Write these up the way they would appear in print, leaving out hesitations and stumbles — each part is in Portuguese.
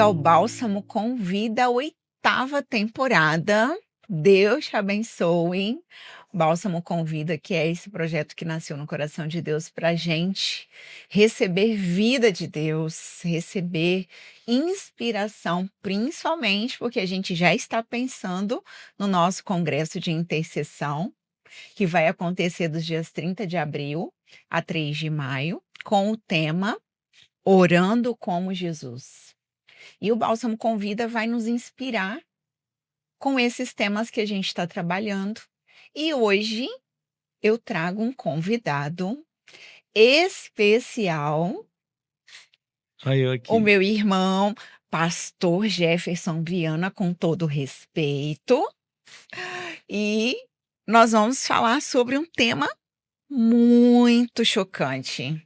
ao Bálsamo Convida, 8ª temporada. Deus te abençoe. Bálsamo Convida, que é esse projeto que nasceu no coração de Deus para a gente receber vida de Deus, receber inspiração, principalmente porque a gente já está pensando no nosso congresso de intercessão, que vai acontecer dos dias 30 de abril a 3 de maio, com o tema Orando como Jesus. E o Bálsamo Convida vai nos inspirar com esses temas que a gente está trabalhando. E hoje eu trago um convidado especial, Olha eu o aqui. meu irmão, pastor Jefferson Viana, com todo respeito. E nós vamos falar sobre um tema muito chocante: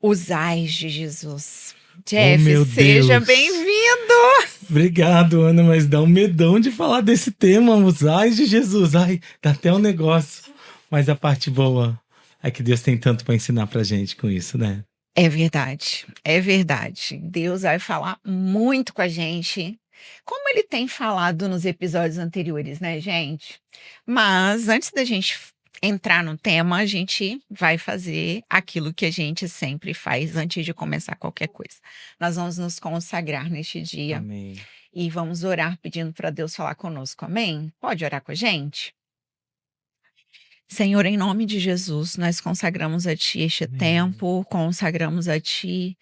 os ais de Jesus. Jeff, meu seja Deus. bem-vindo! Obrigado, Ana, mas dá um medão de falar desse tema, os ais de Jesus. Ai, dá até um negócio. Mas a parte boa é que Deus tem tanto para ensinar pra gente com isso, né? É verdade, é verdade. Deus vai falar muito com a gente, como ele tem falado nos episódios anteriores, né, gente? Mas antes da gente entrar no tema, a gente vai fazer aquilo que a gente sempre faz antes de começar qualquer coisa. Nós vamos nos consagrar neste dia Amém. e vamos orar pedindo para Deus falar conosco, amém? Pode orar com a gente? Senhor, em nome de Jesus, nós consagramos a Ti este Amém. tempo, consagramos a Ti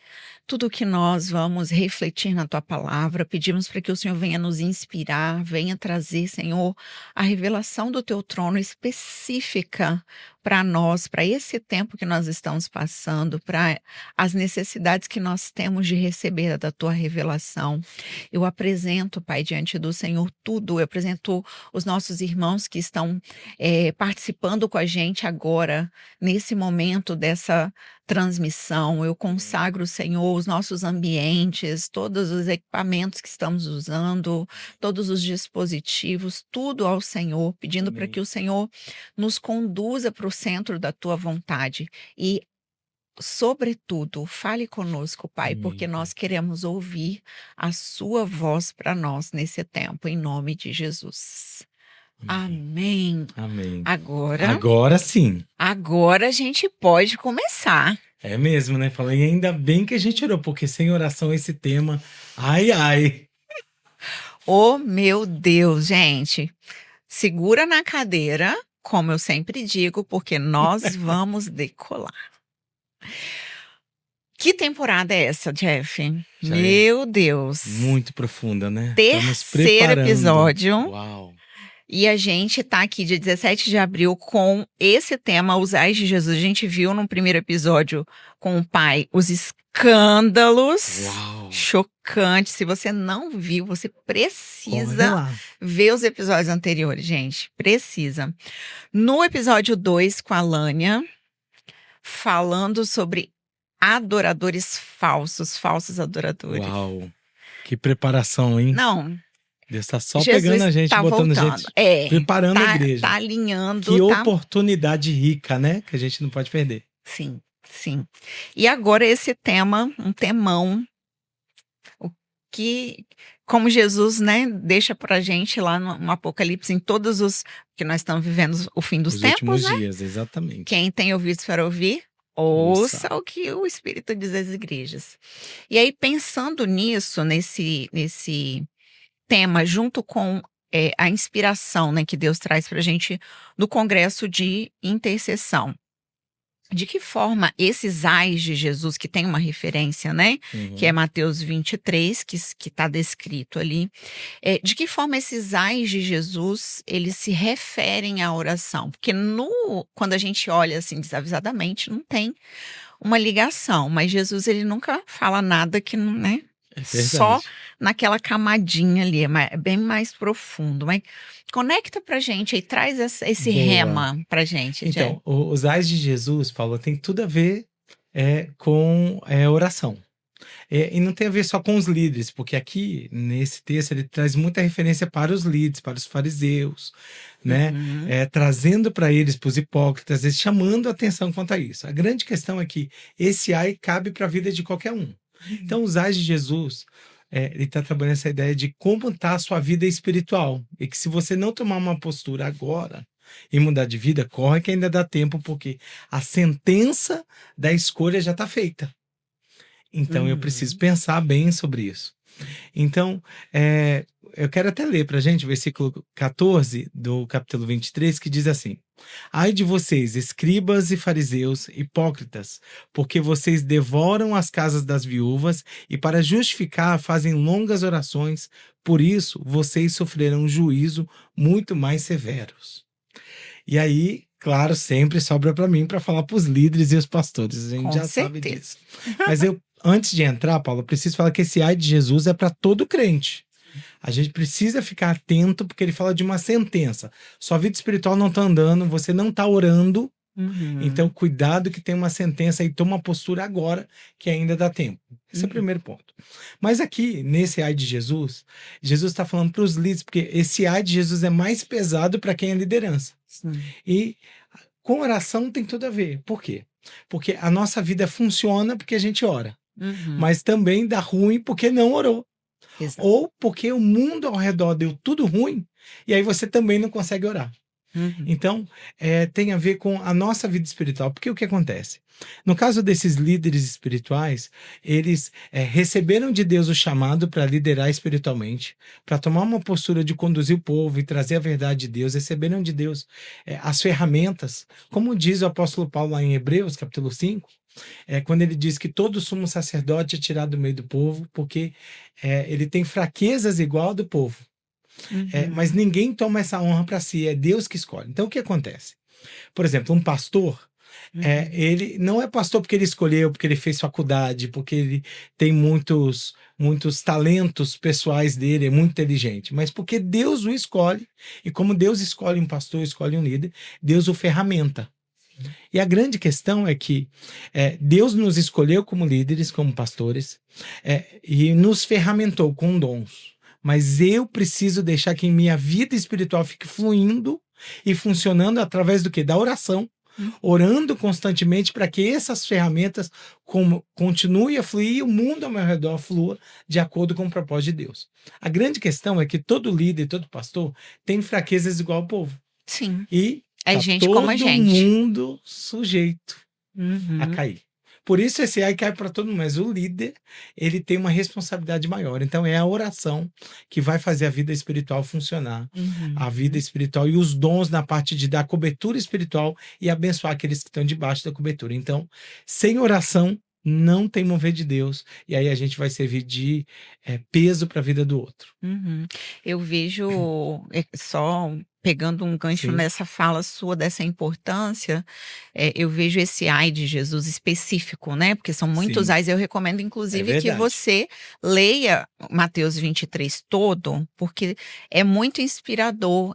tudo que nós vamos refletir na Tua palavra. Pedimos para que o Senhor venha nos inspirar, venha trazer, Senhor, a revelação do Teu trono específica para nós, para esse tempo que nós estamos passando, para as necessidades que nós temos de receber da Tua revelação. Eu apresento, Pai, diante do Senhor tudo. Eu apresento os nossos irmãos que estão participando com a gente agora, nesse momento dessa transmissão. Eu consagro, Senhor, os nossos ambientes, todos os equipamentos que estamos usando, todos os dispositivos, tudo ao Senhor, pedindo para Amém. que o Senhor nos conduza para o centro da Tua vontade e, sobretudo, fale conosco, Pai, Amém, porque Pai. nós queremos ouvir a Sua voz para nós nesse tempo, em nome de Jesus. Amém. Amém. Agora sim. a gente pode começar. É mesmo, né? Falei, ainda bem que a gente orou, porque sem oração esse tema, ai, ai. Oh, meu Deus, gente. Segura na cadeira, como eu sempre digo, porque nós vamos decolar. Que temporada é essa, Jeff? Já é Meu Deus. muito profunda, né? Estamos Terceiro preparando. episódio. Uau. E a gente tá aqui dia 17 de abril com esse tema, os ais de Jesus. A gente viu no primeiro episódio com o pai os escândalos. Uau. Chocante. Se você não viu, você Corre precisa lá. ver os episódios anteriores, gente. Precisa. No episódio 2 com a Lânia, falando sobre adoradores falsos adoradores. Uau. Que preparação, hein? Não, Deus está só Jesus pegando a gente, tá botando voltando. gente, preparando a igreja. Tá alinhando. Que tá... oportunidade rica, né? Que a gente não pode perder. Sim, sim. E agora esse tema, um temão, o que, como Jesus, né, deixa pra gente lá no Apocalipse, em todos os que nós estamos vivendo o fim dos Os tempos, últimos né? dias, exatamente. Quem tem ouvidos para ouvir, ouça o que o Espírito diz às igrejas. E aí, pensando nisso, nesse tema, junto com a inspiração, né, que Deus traz para a gente no Congresso de Intercessão. De que forma esses ais de Jesus, que tem uma referência, né, que é Mateus 23, que está descrito ali, de que forma esses ais de Jesus, eles se referem à oração? Porque quando a gente olha assim desavisadamente, não tem uma ligação, mas Jesus, ele nunca fala nada que não, né? Só naquela camadinha ali, é bem mais profundo. Mas conecta pra gente e traz esse rema pra gente. Então, os ais de Jesus, Paulo, tem tudo a ver com oração. E não tem a ver só com os líderes, porque aqui, nesse texto, ele traz muita referência para os líderes, para os fariseus, né? Trazendo para eles, para os hipócritas, eles chamando a atenção quanto a isso. A grande questão é que esse ai cabe para a vida de qualquer um. Então, os ais de Jesus ele está trabalhando essa ideia de como está a sua vida espiritual. E que se você não tomar uma postura agora e mudar de vida, corre que ainda dá tempo, porque a sentença da escolha já está feita. Então eu preciso Uhum. pensar bem sobre isso. Então, eu quero até ler para a gente o versículo 14 do capítulo 23, que diz assim: Ai de vocês, escribas e fariseus, hipócritas, porque vocês devoram as casas das viúvas e para justificar fazem longas orações, por isso vocês sofrerão juízo muito mais severos. E aí, claro, sempre sobra para mim para falar para os líderes e os pastores, a gente Com já sabe certeza. disso. Mas antes de entrar, Paulo, eu preciso falar que esse ai de Jesus é para todo crente. A gente precisa ficar atento, porque ele fala de uma sentença. Sua vida espiritual não está andando, você não está orando, então Uhum. cuidado que tem uma sentença e toma uma postura agora, que ainda dá tempo. Esse é o Uhum. primeiro ponto. Mas aqui, nesse ai de Jesus, Jesus está falando para os líderes, porque esse ai de Jesus é mais pesado para quem é liderança. Sim. E com oração tem tudo a ver. Por quê? Porque a nossa vida funciona porque a gente ora, Uhum. mas também dá ruim porque não orou. Exato. Ou porque o mundo ao redor deu tudo ruim, e aí você também não consegue orar. Uhum. Então, tem a ver com a nossa vida espiritual. Porque o que acontece? No caso desses líderes espirituais, eles receberam de Deus o chamado para liderar espiritualmente, para tomar uma postura de conduzir o povo e trazer a verdade de Deus. Receberam de Deus as ferramentas, como diz o apóstolo Paulo lá em Hebreus, capítulo 5, quando ele diz que todo sumo sacerdote é tirado do meio do povo, porque ele tem fraquezas igual a do povo. Mas Uhum. ninguém toma essa honra para si, é Deus que escolhe. Então, o que acontece? Por exemplo, um pastor, Uhum. ele não é pastor porque ele escolheu, porque ele fez faculdade, porque ele tem muitos talentos pessoais dele, é muito inteligente, mas porque Deus o escolhe, e como Deus escolhe um pastor, escolhe um líder, Deus o ferramenta. E a grande questão é que Deus nos escolheu como líderes, como pastores, e nos ferramentou com dons. Mas eu preciso deixar que minha vida espiritual fique fluindo e funcionando através do quê? Da oração. Uhum. Orando constantemente para que essas ferramentas continuem a fluir e o mundo ao meu redor flua de acordo com o propósito de Deus. A grande questão é que todo líder, todo pastor tem fraquezas igual ao povo. Sim. E É tá gente como a todo gente. mundo sujeito a Uhum. cair. Por isso esse ai cai para todo mundo, mas o líder, ele tem uma responsabilidade maior. Então é a oração que vai fazer a vida espiritual funcionar. A vida Uhum. espiritual e os dons na parte de dar cobertura espiritual e abençoar aqueles que estão debaixo da cobertura. Então, sem oração, não tem mover de Deus. E aí a gente vai servir de peso para a vida do outro. Uhum. Eu vejo, só pegando um gancho Sim, nessa fala sua dessa importância, eu vejo esse "ai" de Jesus específico, né, porque são muitos sim, ais, eu recomendo é inclusive que verdade. você leia Mateus 23 todo, porque é muito inspirador,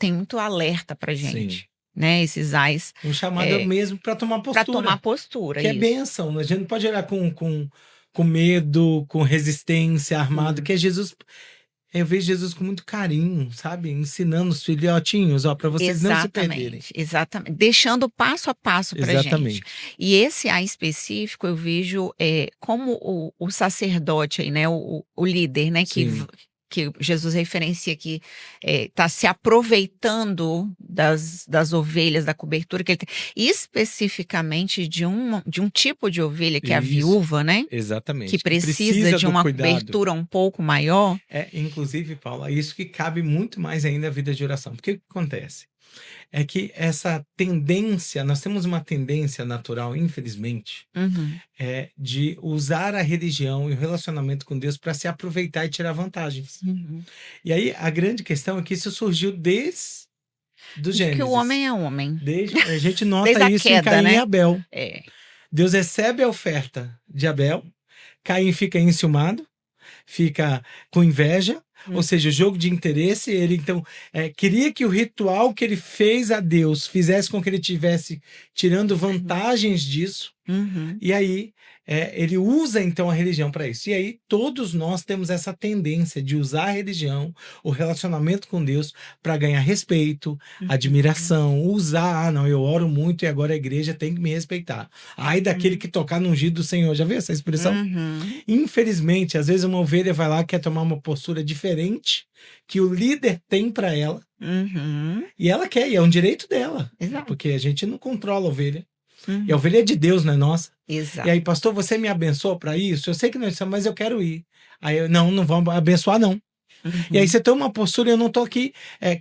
tem muito alerta pra Sim. gente, né, esses ais, Um chamado mesmo para tomar pra tomar postura. postura, Que é isso. bênção, a gente não pode olhar com medo, com resistência, armado, Sim. que é Jesus. Eu vejo Jesus com muito carinho, sabe? Ensinando os filhotinhos, ó, para vocês não se perderem. Exatamente, exatamente, deixando passo a passo pra gente. Exatamente. E esse A específico eu vejo, como o sacerdote aí, né, o líder, né, Sim, que Jesus referencia que, tá se aproveitando das ovelhas, da cobertura que ele tem, especificamente de um tipo de ovelha que é a isso, viúva, né, que exatamente. Que precisa precisa de do uma cuidado. cobertura um pouco maior. Inclusive, Paulo, é isso que cabe muito mais ainda à vida de oração. Porque o que acontece? É que essa tendência, nós temos uma tendência natural, infelizmente, Uhum, de usar a religião e o relacionamento com Deus para se aproveitar e tirar vantagens. uhum. E aí a grande questão é que isso surgiu desde do De que o Gênesis. homem é homem, A gente nota desde a isso em queda, Caim e né. Abel. É. Deus recebe a oferta de Abel, Caim fica enciumado, fica com inveja, Ou seja, o jogo de interesse, ele então queria que o ritual que ele fez a Deus fizesse com que ele tivesse tirando vantagens disso. E aí ele usa então a religião para isso. E aí todos nós temos essa tendência de usar a religião, o relacionamento com Deus, para ganhar respeito, admiração, usar, não, eu oro muito e agora a igreja tem que me respeitar. Ai daquele que tocar no ungido do Senhor. Já viu essa expressão? Infelizmente, às vezes uma ovelha vai lá, quer tomar uma postura diferente que o líder tem para ela, e ela quer, e é um direito dela. Exato. Porque a gente não controla a ovelha. E a ovelha é de Deus, não é nossa. Exato. E aí, pastor, você me abençoa para isso? Eu sei que não é isso, mas eu quero ir. Aí eu, não vamos abençoar, não. E aí você toma uma postura, eu não estou aqui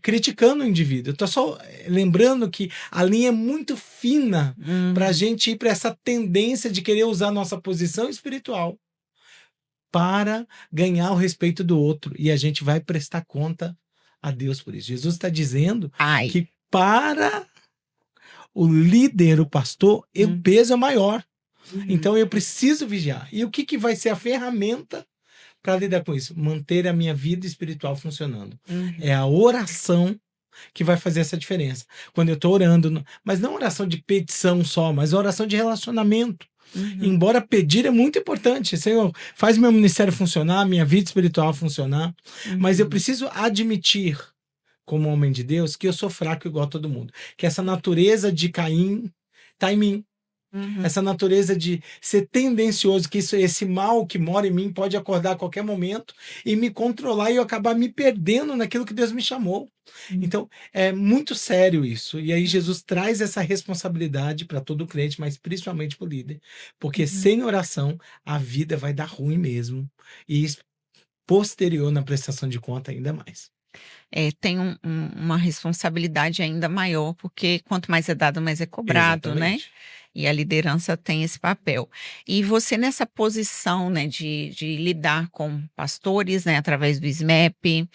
criticando o indivíduo, eu estou só lembrando que a linha é muito fina para a gente ir para essa tendência de querer usar a nossa posição espiritual para ganhar o respeito do outro. E a gente vai prestar conta a Deus por isso. Jesus está dizendo que para o líder, o pastor, o peso é maior. Então eu preciso vigiar. E o que vai ser a ferramenta para lidar com isso? Manter a minha vida espiritual funcionando. É a oração que vai fazer essa diferença. Quando eu estou orando, mas não oração de petição só, mas oração de relacionamento. Embora pedir é muito importante. Senhor, faz meu ministério funcionar, minha vida espiritual funcionar. Mas eu preciso admitir, como homem de Deus, que eu sou fraco igual a todo mundo. Que essa natureza de Caim está em mim. Essa natureza de ser tendencioso, que esse mal que mora em mim pode acordar a qualquer momento e me controlar e eu acabar me perdendo naquilo que Deus me chamou. Então, é muito sério isso. E aí Jesus traz essa responsabilidade para todo crente, mas principalmente para o líder. Porque sem oração, a vida vai dar ruim mesmo. E posterior na prestação de conta ainda mais. Tem uma responsabilidade ainda maior, porque quanto mais é dado, mais é cobrado, né? E a liderança tem esse papel. E você nessa posição, né, de lidar com pastores, né, através do SMEP,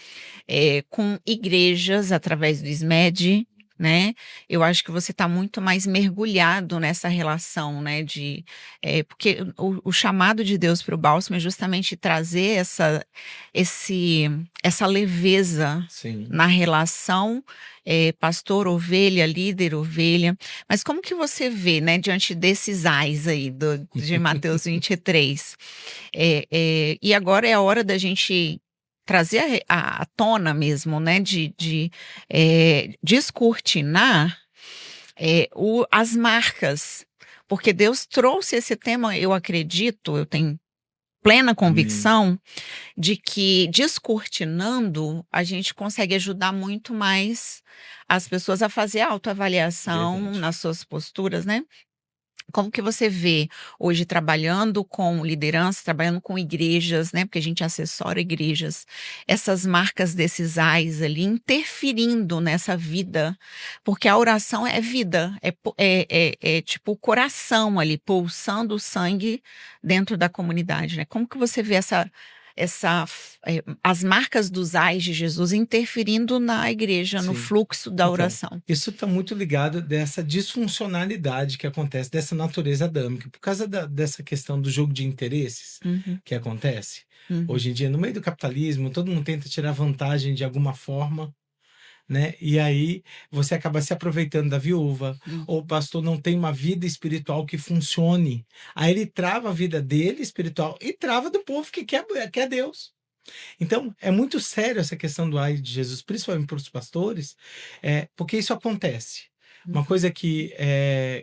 com igrejas através do SMED, né? Eu acho que você está muito mais mergulhado nessa relação, né? Porque o chamado de Deus para o Bálsamo é justamente trazer essa leveza na relação pastor, ovelha, líder, ovelha. Mas como que você vê, né, diante desses ais aí de Mateus 23? E agora é a hora da gente trazer à tona mesmo, né, de descortinar as marcas, porque Deus trouxe esse tema, eu acredito, eu tenho plena convicção de que descortinando a gente consegue ajudar muito mais as pessoas a fazer autoavaliação nas suas posturas, né? Como que você vê hoje trabalhando com liderança, trabalhando com igrejas, né? Porque a gente assessora igrejas, essas marcas desses ais ali interferindo nessa vida, porque a oração é vida, é tipo o coração ali pulsando o sangue dentro da comunidade, né? Como que você vê as marcas dos ais de Jesus interferindo na igreja, no fluxo da oração? Isso está muito ligado dessa disfuncionalidade que acontece, dessa natureza adâmica, por causa dessa questão do jogo de interesses que acontece. Hoje em dia, no meio do capitalismo, todo mundo tenta tirar vantagem de alguma forma, né? E aí você acaba se aproveitando da viúva, ou o pastor não tem uma vida espiritual que funcione. Aí ele trava a vida dele espiritual e trava do povo que quer Deus. Então, é muito sério essa questão do ai de Jesus, principalmente para os pastores, porque isso acontece. Uma coisa que,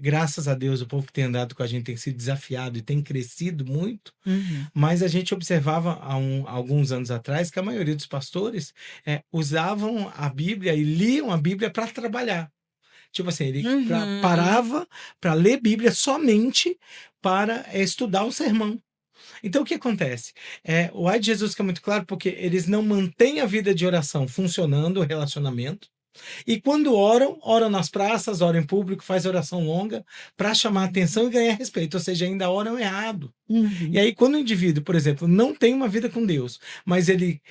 graças a Deus, o povo que tem andado com a gente tem sido desafiado e tem crescido muito, mas a gente observava há alguns anos atrás que a maioria dos pastores usavam a Bíblia e liam a Bíblia para trabalhar. Tipo assim, ele parava para ler Bíblia somente para estudar o sermão. Então, o que acontece? O ai de Jesus fica muito claro porque eles não mantêm a vida de oração funcionando, o relacionamento. E quando oram nas praças, oram em público, faz oração longa para chamar atenção e ganhar respeito, ou seja, ainda oram errado. E aí, quando o indivíduo, por exemplo, não tem uma vida com Deus, mas ele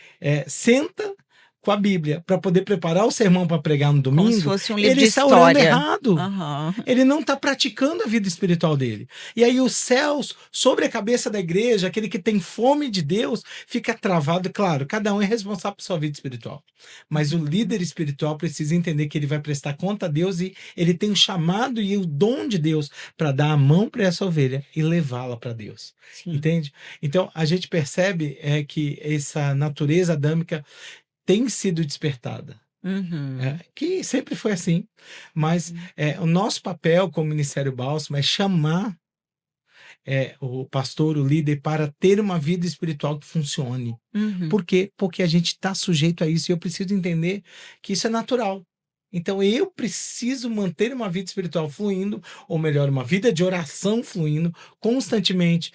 senta com a Bíblia para poder preparar o sermão para pregar no Como se domingo, fosse um livro ele de está orando história. errado. Aham. Ele não está praticando a vida espiritual dele. E aí os céus sobre a cabeça da igreja, aquele que tem fome de Deus, fica travado. Claro, cada um é responsável por sua vida espiritual. Mas o líder espiritual precisa entender que ele vai prestar conta a Deus e ele tem o chamado e o dom de Deus para dar a mão para essa ovelha e levá-la para Deus. Sim. Entende? Então a gente percebe que essa natureza adâmica tem sido despertada. Uhum. Que sempre foi assim, mas o nosso papel como Ministério Bálsamo é chamar o pastor, o líder, para ter uma vida espiritual que funcione. Uhum. Por quê? Porque a gente está sujeito a isso e eu preciso entender que isso é natural. Então eu preciso manter uma vida espiritual fluindo, ou melhor, uma vida de oração fluindo constantemente,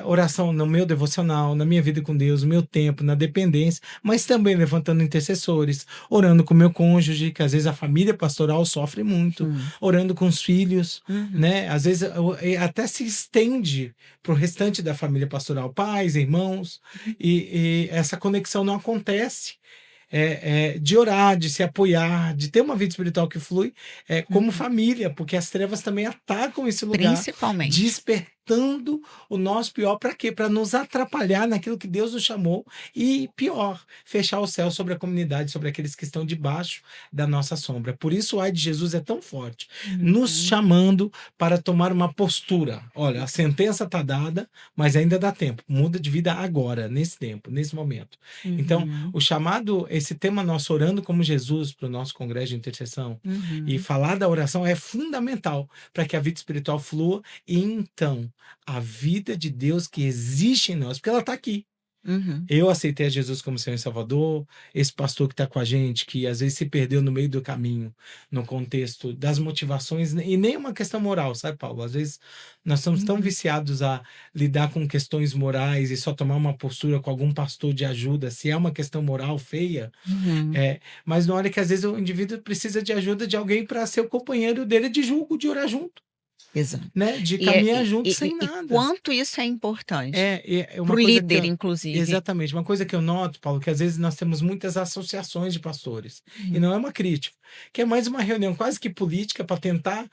oração no meu devocional, na minha vida com Deus, no meu tempo, na dependência, mas também levantando intercessores, orando com meu cônjuge, que às vezes a família pastoral sofre muito, orando com os filhos, né? Às vezes até se estende para o restante da família pastoral, pais, irmãos, e essa conexão não acontece. De orar, de se apoiar, de ter uma vida espiritual que flui como família, porque as trevas também atacam esse lugar, Principalmente. despertando o nosso pior para quê? Para nos atrapalhar naquilo que Deus nos chamou e, pior, fechar o céu sobre a comunidade, sobre aqueles que estão debaixo da nossa sombra. Por isso o ai de Jesus é tão forte, nos chamando para tomar uma postura. Olha, a sentença está dada, mas ainda dá tempo. Muda de vida agora, nesse tempo, nesse momento. Então, o chamado, esse tema nosso, orando como Jesus, para o nosso congresso de intercessão, e falar da oração é fundamental para que a vida espiritual flua e então a vida de Deus que existe em nós, porque ela está aqui. Eu aceitei a Jesus como Senhor e Salvador, esse pastor que está com a gente, que às vezes se perdeu no meio do caminho, no contexto das motivações, e nem uma questão moral, sabe, Paulo? Às vezes nós somos tão viciados a lidar com questões morais e só tomar uma postura com algum pastor de ajuda, se é uma questão moral feia, mas na hora que às vezes o indivíduo precisa de ajuda de alguém para ser o companheiro dele de julgo, de orar junto. Exato. Né? De caminhar junto sem nada. E quanto isso é importante uma para o coisa líder, inclusive. Exatamente. Uma coisa que eu noto, Paulo, que às vezes nós temos muitas associações de pastores, e não é uma crítica, que é mais uma reunião quase que política para tentar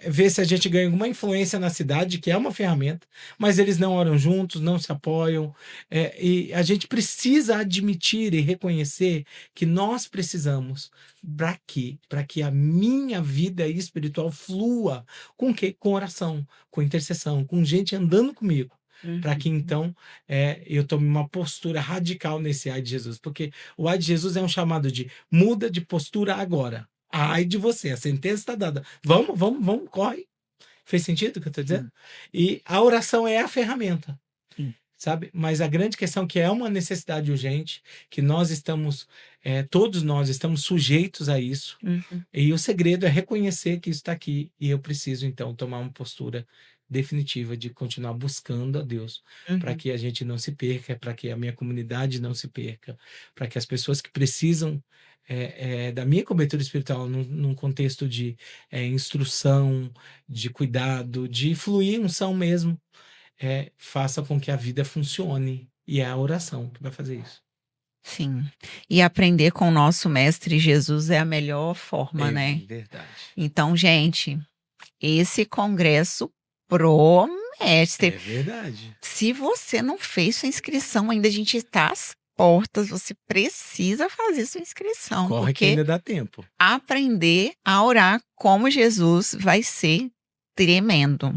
ver se a gente ganha alguma influência na cidade, que é uma ferramenta, mas eles não oram juntos, não se apoiam, e a gente precisa admitir e reconhecer que nós precisamos para quê? Para que a minha vida espiritual flua com o quê? Com oração, com intercessão, com gente andando comigo. Para que então eu tome uma postura radical nesse ai de Jesus, porque o ai de Jesus é um chamado de muda de postura agora. Ai de você, a sentença está dada. Vamos, corre. Fez sentido o que eu estou dizendo? E a oração é a ferramenta. Sabe? Mas a grande questão é que é uma necessidade urgente, que nós estamos, todos nós estamos sujeitos a isso, e o segredo é reconhecer que isso está aqui, e eu preciso então tomar uma postura definitiva de continuar buscando a Deus, para que a gente não se perca, para que a minha comunidade não se perca, para que as pessoas que precisam da minha cobertura espiritual num contexto de instrução, de cuidado, de fluir unção mesmo, faça com que a vida funcione. E é a oração que vai fazer isso. Sim. E aprender com o nosso mestre Jesus é a melhor forma, né? Verdade. Então, gente, esse congresso promete. É verdade. Se você não fez sua inscrição ainda, a gente está às portas, você precisa fazer sua inscrição. Corre que porque ainda dá tempo. aprender a orar como Jesus vai ser tremendo.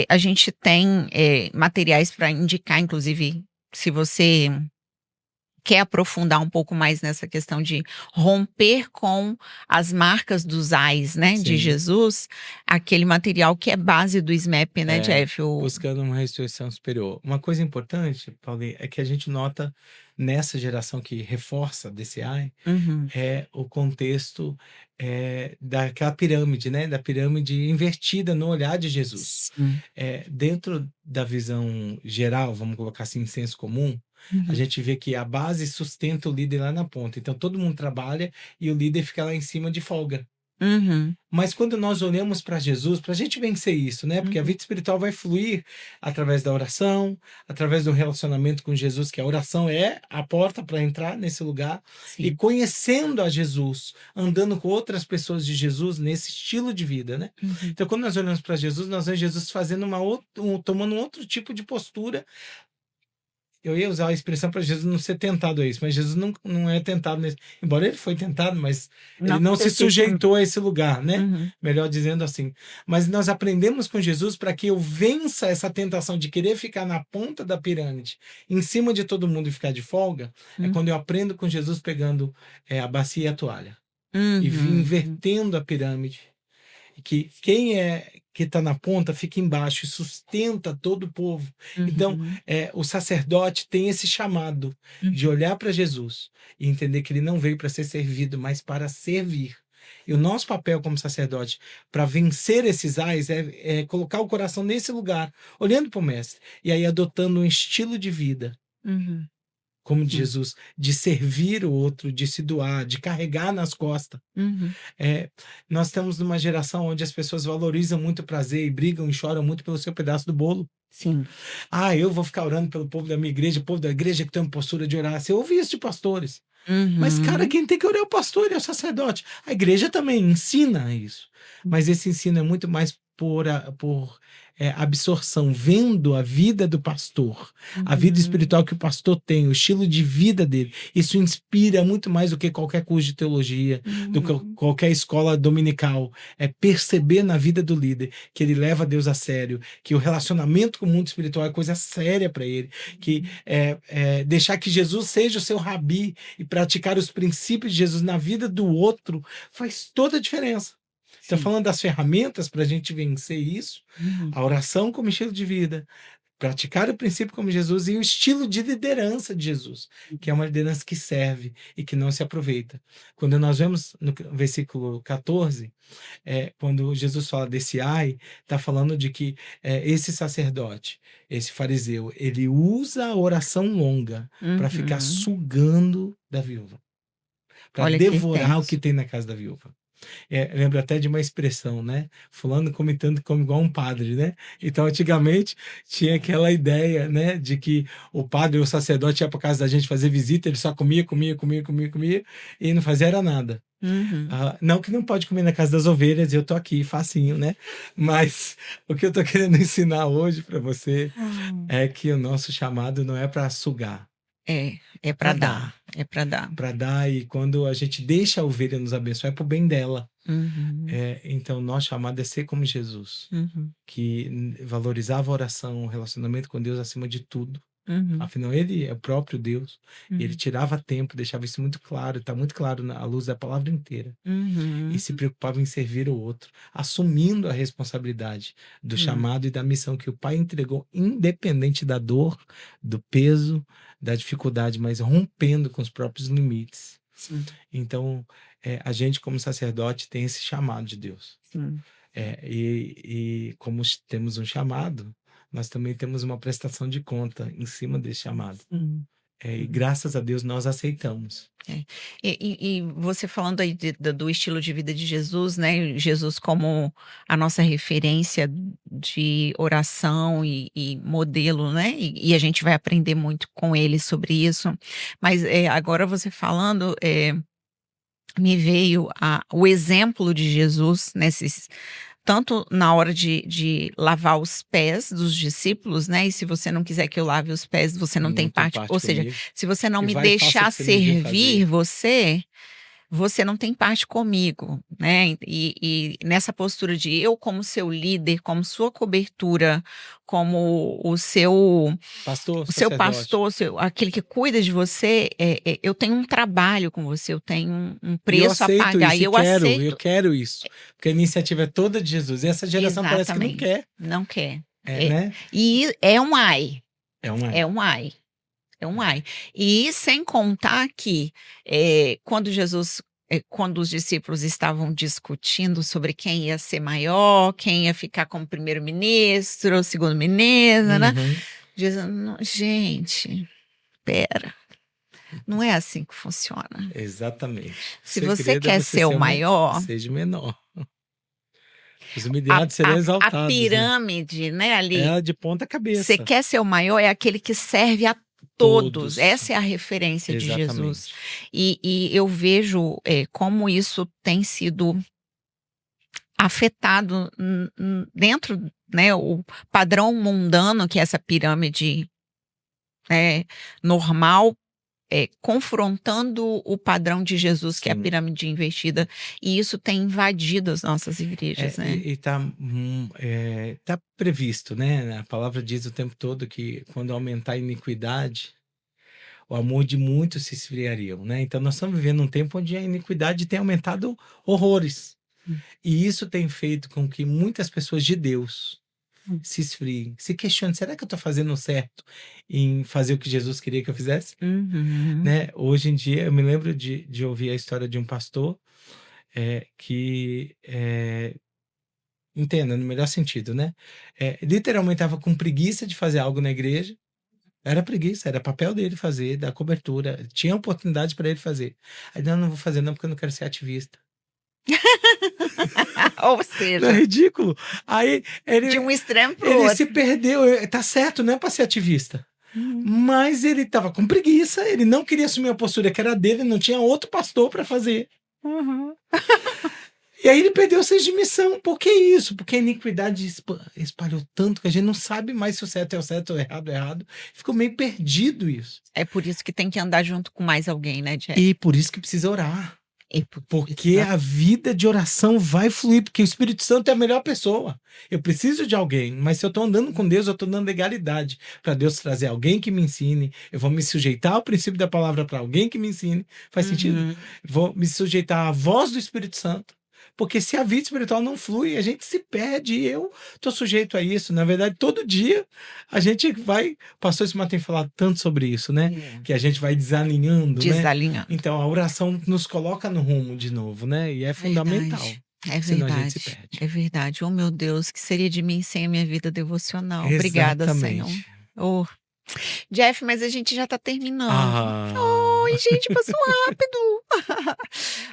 A gente tem materiais para indicar, inclusive, se você quer aprofundar um pouco mais nessa questão de romper com as marcas dos ais, né, de Sim. Jesus, aquele material que é base do SMAP, né, Jeff? Buscando uma ressurreição superior. Uma coisa importante, Paulinho, é que a gente nota nessa geração que reforça desse ai, é o contexto daquela pirâmide, né? Da pirâmide invertida no olhar de Jesus. Dentro da visão geral, vamos colocar assim, em senso comum, a gente vê que a base sustenta o líder lá na ponta. Então, todo mundo trabalha e o líder fica lá em cima de folga. Uhum. Mas quando nós olhamos para Jesus, para a gente vencer isso, né? Porque a Uhum. vida espiritual vai fluir através da oração, através do relacionamento com Jesus, que a oração é a porta para entrar nesse lugar, e Sim. conhecendo a Jesus, andando com outras pessoas de Jesus nesse estilo de vida, né? Uhum. Então, quando nós olhamos para Jesus, nós vemos Jesus fazendo tomando um outro tipo de postura. Eu ia usar a expressão para Jesus não ser tentado a isso, mas Jesus não é tentado nesse. Embora ele foi tentado, mas ele Não não se especificamente. sujeitou a esse lugar, né? Uhum. Melhor dizendo assim. Mas nós aprendemos com Jesus para que eu vença essa tentação de querer ficar na ponta da pirâmide, em cima de todo mundo e ficar de folga. É Uhum. quando eu aprendo com Jesus pegando a bacia e a toalha e Uhum. invertendo a pirâmide, que quem que está na ponta fica embaixo e sustenta todo o povo. Então, Uhum. o sacerdote tem esse chamado de Uhum. olhar para Jesus e entender que ele não veio para ser servido, mas para servir. E o nosso papel como sacerdote para vencer esses ais é colocar o coração nesse lugar, olhando para o mestre, e aí adotando um estilo de vida Uhum. como de Sim. Jesus, de servir o outro, de se doar, de carregar nas costas. Uhum. Nós estamos numa geração onde as pessoas valorizam muito o prazer e brigam e choram muito pelo seu pedaço do bolo. Sim. Eu vou ficar orando pelo povo da minha igreja, o povo da igreja que tem uma postura de orar. Você ouve isso de pastores. Mas, cara, Uhum. quem tem que orar é o pastor e é o sacerdote. A igreja também ensina isso. Mas esse ensino é muito mais por absorção, vendo a vida do pastor, a vida Uhum. espiritual que o pastor tem, o estilo de vida dele. Isso inspira muito mais do que qualquer curso de teologia, do que Uhum. qualquer escola dominical. É perceber na vida do líder que ele leva Deus a sério, que o relacionamento com o mundo espiritual é coisa séria para ele, que deixar que Jesus seja o seu rabi e praticar os princípios de Jesus na vida do outro faz toda a diferença. Está Sim. falando das ferramentas para a gente vencer isso, Uhum. a oração como estilo de vida, praticar o princípio como Jesus e o estilo de liderança de Jesus, que é uma liderança que serve e que não se aproveita. Quando nós vemos no versículo 14, quando Jesus fala desse ai, está falando de que esse sacerdote, esse fariseu, ele usa a oração longa para ficar Uhum. sugando da viúva, para Olha que devorar o que tenso. tem na casa da viúva. Lembro até de uma expressão, né? Fulano come tanto, come igual um padre, né? Então, antigamente, tinha aquela ideia, né? De que o padre ou o sacerdote ia para casa da gente fazer visita, ele só comia, comia, comia, comia, comia, e não fazia era nada. Uhum. Não que não pode comer na casa das ovelhas, eu tô aqui, facinho, né? Mas o que eu tô querendo ensinar hoje para você é que o nosso chamado não é para sugar, É para para dar, dar. é para dar. Para dar, e quando a gente deixa a ovelha nos abençoar, é pro bem dela. Uhum. Então, nosso chamado é ser como Jesus, Uhum. que valorizava a oração, o relacionamento com Deus acima de tudo. Uhum. Afinal, ele é o próprio Deus. E ele Uhum. tirava tempo, deixava isso muito claro, está muito claro à luz da palavra inteira. E Uhum. se preocupava em servir o outro, assumindo a responsabilidade do chamado e da missão que o Pai entregou, independente da dor, do peso, da dificuldade, mas rompendo com os próprios limites. Sim. Então, a gente, como sacerdote, tem esse chamado de Deus. Sim. E como temos um chamado, nós também temos uma prestação de conta em cima desse chamado. E graças a Deus nós aceitamos. E você falando aí do estilo de vida de Jesus, né? Jesus como a nossa referência de oração e modelo, né? E a gente vai aprender muito com ele sobre isso. Mas agora você falando, me veio o exemplo de Jesus nesses. Tanto na hora de lavar os pés dos discípulos, né, e se você não quiser que eu lave os pés, você não tem Não tem parte, parte ou seja, comigo. se você não E me vai e faça o deixar que você me viu servir fazer. você não tem parte comigo, né, e nessa postura de eu como seu líder, como sua cobertura, como Pastor, o seu sacerdote. pastor, aquele que cuida de você, eu tenho um trabalho com você, eu tenho um E eu preço a aceito pagar isso e e eu eu aceito. quero isso. Porque a iniciativa é toda de Jesus. E essa geração parece que não Exatamente, quer. não quer. Né? E é um ai, É um é ai. um ai, é um ai. E sem contar que quando os discípulos estavam discutindo sobre quem ia ser maior, quem ia ficar como primeiro-ministro, segundo-ministro, né? Uhum. Dizendo, gente, pera. Não é assim que funciona. Exatamente. O Se você segredo é quer você ser o ser maior, seja menor. Os a, humilhados serão a exaltados, né? pirâmide, né, ali, É de ponta você cabeça. quer ser o maior, é aquele que serve a todos. Todos. Essa é a referência de Jesus. Exatamente. E eu vejo como isso tem sido afetado dentro, né, o padrão mundano, que é essa pirâmide normal, confrontando o padrão de Jesus, que é a Sim. pirâmide invertida, e isso tem invadido as nossas igrejas, né? E tá previsto, né? A palavra diz o tempo todo que quando aumentar a iniquidade, o amor de muitos se esfriariam, né? Então nós estamos vivendo um tempo onde a iniquidade tem aumentado horrores. E isso tem feito com que muitas pessoas de Deus se esfriem, se questionem, será que eu estou fazendo certo em fazer o que Jesus queria que eu fizesse? Uhum. Né? Hoje em dia, eu me lembro de ouvir a história de um pastor que, entenda, no melhor sentido, né? Literalmente estava com preguiça de fazer algo na igreja. Era preguiça, era papel dele fazer, da cobertura. Tinha oportunidade para ele fazer. Aí, não vou fazer não, porque eu não quero ser ativista. Ou Não é seja, ridículo? Aí de um extremo pro ele outro. se perdeu. Tá certo, não é para ser ativista. Mas ele estava com preguiça, ele não queria assumir a postura que era dele, não tinha outro pastor para fazer. Uhum. E aí ele perdeu o senso de missão. Por que isso? Porque a iniquidade espalhou tanto que a gente não sabe mais se o certo é o certo ou o errado é o errado. Ficou meio perdido isso. É por isso que tem que andar junto com mais alguém, né, Jeff? E por isso que precisa orar. E Porque a vida de oração vai fluir, porque o Espírito Santo é a melhor pessoa. Eu preciso de alguém, mas se eu estou andando com Deus, eu estou dando legalidade para Deus trazer alguém que me ensine. Eu vou me sujeitar ao princípio da palavra para alguém que me ensine. Faz sentido? Vou me sujeitar à voz do Espírito Santo. Porque se a vida espiritual não flui, a gente se perde. E eu estou sujeito a isso. Na verdade, todo dia a gente vai. O pastor Ismael tem falado tanto sobre isso, né? Que a gente vai desalinhando, né? Desalinhando. Então a oração nos coloca no rumo de novo, né? E é fundamental. É Senão a gente verdade. se perde. É verdade. Oh, meu Deus, que seria de mim sem a minha vida devocional? Obrigada, Senhor. Exatamente. Oh. Jeff, mas a gente já está terminando. Ah, Oi, gente, passou rápido.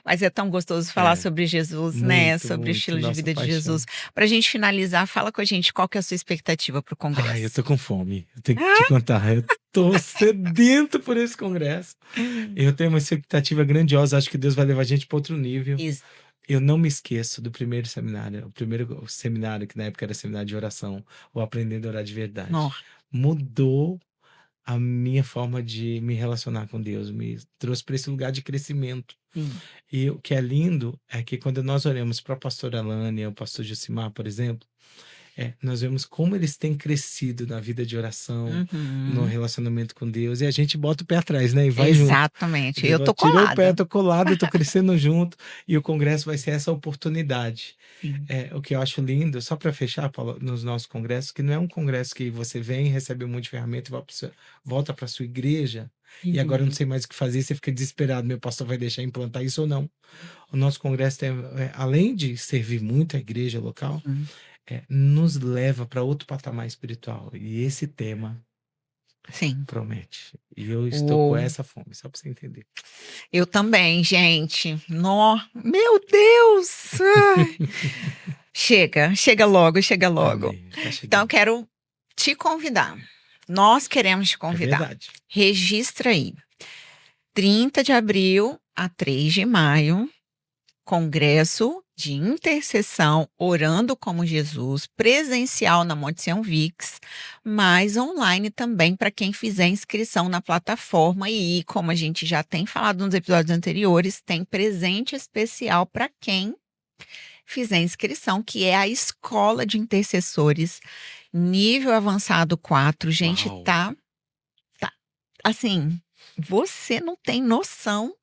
Mas é tão gostoso falar sobre Jesus, né? muito, Sobre o muito, estilo de nossa vida de paixão. Jesus. Pra gente finalizar, fala com a gente qual que é a sua expectativa pro congresso. Ai, eu tô com fome. Eu tenho que te contar. Eu tô sedento por esse congresso. Eu tenho uma expectativa grandiosa. Acho que Deus vai levar a gente para outro nível. Eu não me esqueço do primeiro seminário. O primeiro seminário, que na época era seminário de oração, o Aprendendo a Orar de Verdade. Mudou a minha forma de me relacionar com Deus, me trouxe para esse lugar de crescimento. E o que é lindo é que quando nós olhamos para a pastora Alane, o pastor Josimar, por exemplo, nós vemos como eles têm crescido na vida de oração, no relacionamento com Deus, e a gente bota o pé atrás, né? E vai Exatamente. junto. Eu tô Tirou colada. o pé, tô colado, tô crescendo junto, e o congresso vai ser essa oportunidade. O que eu acho lindo, só para fechar, Paulo, nos nossos congressos, que não é um congresso que você vem, recebe um monte de ferramenta e volta para sua igreja, e agora eu não sei mais o que fazer, você fica desesperado, meu pastor vai deixar implantar isso ou não. O nosso congresso, além de servir muito a igreja local, nos leva para outro patamar espiritual. E esse tema promete. E eu estou com essa fome, só para você entender. Eu também, gente. Meu Deus! Chega logo. Amém. Tá chegando. Então, eu quero te convidar. Nós queremos te convidar. Verdade. Registra aí. 30 de abril a 3 de maio, Congresso de Intercessão Orando como Jesus, presencial na Monte Sião Vix, mas online também para quem fizer inscrição na plataforma. E como a gente já tem falado nos episódios anteriores, tem presente especial para quem fizer inscrição, que é a Escola de Intercessores, nível avançado 4. Gente, tá assim, você não tem noção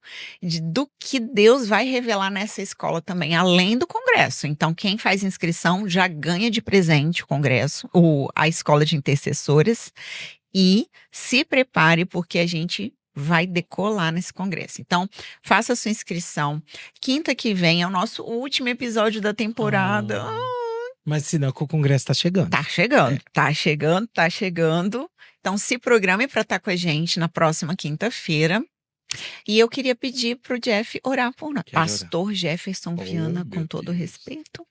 do que Deus vai revelar nessa escola também, além do congresso. Então, quem faz inscrição já ganha de presente o congresso, a Escola de Intercessores, e se prepare porque a gente vai decolar nesse congresso. Então, faça a sua inscrição. Quinta que vem é o nosso último episódio da temporada. Mas senão que o congresso tá chegando. Tá chegando. Então, se programe para estar com a gente na próxima quinta-feira. E eu queria pedir para o Jeff orar por nós. Quero orar. Pastor Jefferson Oh, Viana, com meu todo Deus. respeito.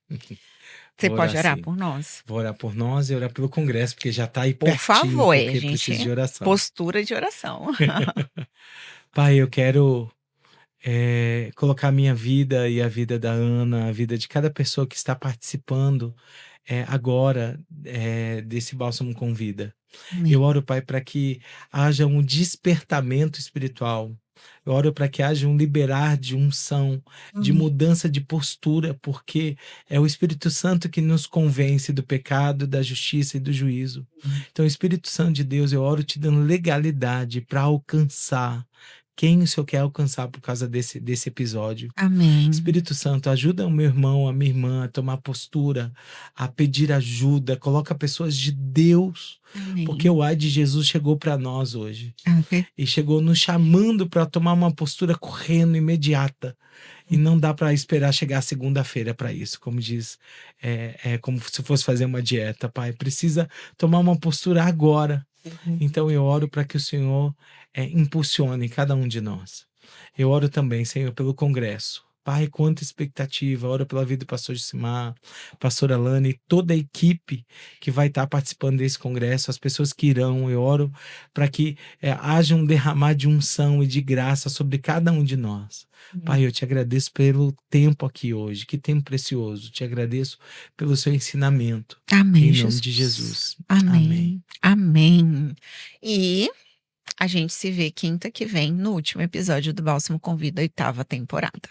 Você Vou pode orar orar sim. por nós? Vou orar por nós e orar pelo Congresso, porque já está aí Por pertinho, favor, porque precisa de oração. postura de oração. Pai, eu quero colocar a minha vida e a vida da Ana, a vida de cada pessoa que está participando agora desse Bálsamo com Vida. Amém. Eu oro, Pai, para que haja um despertamento espiritual. Eu oro para que haja um liberar de unção, de Amém. mudança de postura, porque é o Espírito Santo que nos convence do pecado, da justiça e do juízo. Então, Espírito Santo de Deus, eu oro te dando legalidade para alcançar quem o Senhor quer alcançar por causa desse episódio. Amém. Espírito Santo, ajuda o meu irmão, a minha irmã a tomar postura, a pedir ajuda, coloca pessoas de Deus, Amém. porque o ai de Jesus chegou para nós hoje. Amém. E chegou nos chamando para tomar uma postura correndo, imediata. E não dá para esperar chegar segunda-feira para isso, como diz, é como se fosse fazer uma dieta, Pai. Precisa tomar uma postura agora. Então eu oro para que o Senhor impulsione cada um de nós. Eu oro também, Senhor, pelo Congresso. Pai, quanta expectativa. Oro pela vida do pastor Josimar, pastora Alane e toda a equipe que vai estar participando desse congresso, as pessoas que irão. Eu oro para que haja um derramar de unção e de graça sobre cada um de nós. Pai, eu te agradeço pelo tempo aqui hoje, que tempo precioso. Te agradeço pelo seu ensinamento. Amém, Em Jesus. nome de Jesus. Amém. Amém. E a gente se vê quinta que vem no último episódio do Bálsamo com Vida, 8ª temporada.